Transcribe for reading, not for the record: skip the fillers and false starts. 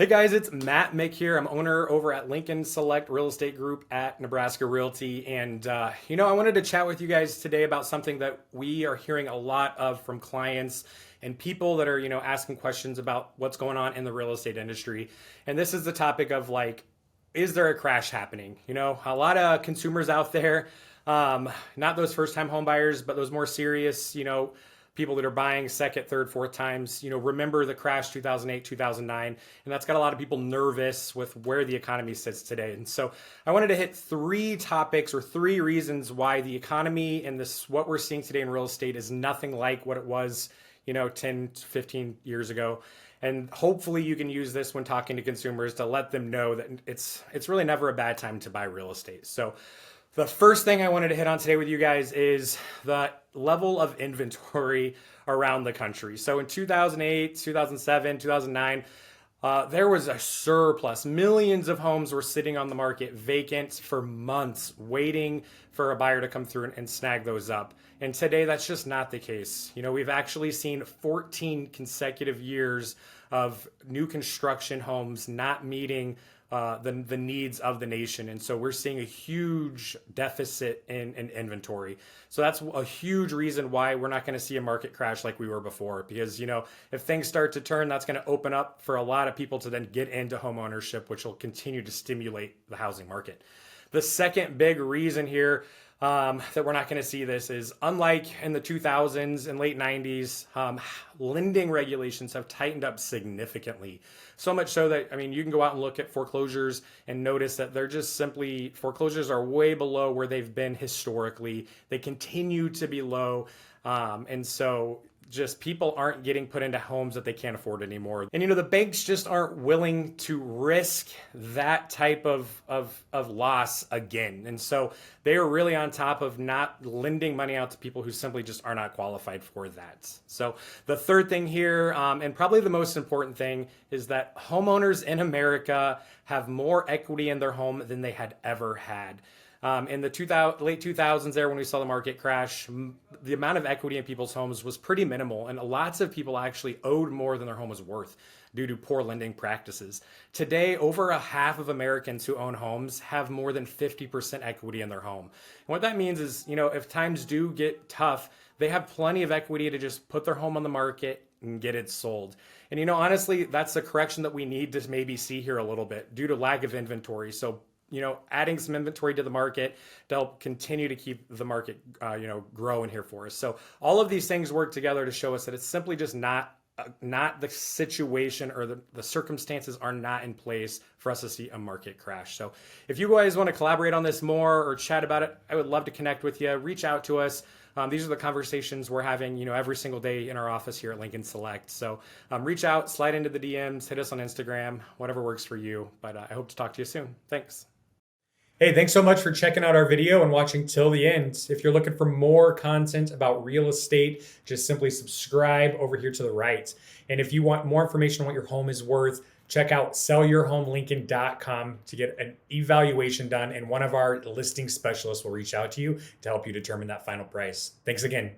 Hey guys, it's Mick here. I'm owner over at Lincoln Select Real Estate Group at Nebraska Realty. And, I wanted to chat with you guys today about something that we are hearing a lot of from clients and people that are, asking questions about what's going on in the real estate industry. And this is the topic of like, is there a crash happening? A lot of consumers out there, not those first time home buyers, but those more serious, people that are buying second, third, fourth times, remember the crash 2008, 2009, and that's got a lot of people nervous with where the economy sits today. And so I wanted to hit three topics or three reasons why the economy and this, what we're seeing today in real estate is nothing like what it was, 10, 15 years ago. And hopefully you can use this when talking to consumers to let them know that it's really never a bad time to buy real estate. So the first thing I wanted to hit on today with you guys is the level of inventory around the country. So in 2008, 2007, 2009, there was a surplus. Millions of homes were sitting on the market vacant for months, waiting for a buyer to come through and snag those up. And today, that's just not the case. We've actually seen 14 consecutive years of new construction homes not meeting the needs of the nation. And so we're seeing a huge deficit in inventory. So that's a huge reason why we're not going to see a market crash like we were before. Because, if things start to turn, that's going to open up for a lot of people to then get into home ownership, which will continue to stimulate the housing market. The second big reason here that we're not going to see this is, unlike in the 2000s and late 90s, lending regulations have tightened up significantly. So much so that, you can go out and look at foreclosures and notice that they're just simply, foreclosures are way below where they've been historically. They continue to be low. And so just people aren't getting put into homes that they can't afford anymore. And the banks just aren't willing to risk that type of loss again. And so they are really on top of not lending money out to people who simply just are not qualified for that. So the third thing here, and probably the most important thing, is that homeowners in America have more equity in their home than they had ever had. In the late 2000s there, when we saw the market crash, the amount of equity in people's homes was pretty minimal, and lots of people actually owed more than their home was worth due to poor lending practices. Today, over a half of Americans who own homes have more than 50% equity in their home. And what that means is, if times do get tough, they have plenty of equity to just put their home on the market and get it sold. And honestly, that's the correction that we need to maybe see here a little bit due to lack of inventory. So adding some inventory to the market to help continue to keep the market, growing here for us. So all of these things work together to show us that it's simply just not the situation, or the circumstances are not in place for us to see a market crash. So if you guys want to collaborate on this more or chat about it, I would love to connect with you. Reach out to us. These are the conversations we're having, every single day in our office here at Lincoln Select. So reach out, slide into the DMs, hit us on Instagram, whatever works for you. But I hope to talk to you soon. Thanks. Hey, thanks so much for checking out our video and watching till the end. If you're looking for more content about real estate, just simply subscribe over here to the right. And if you want more information on what your home is worth, check out sellyourhomelincoln.com to get an evaluation done, and one of our listing specialists will reach out to you to help you determine that final price. Thanks again.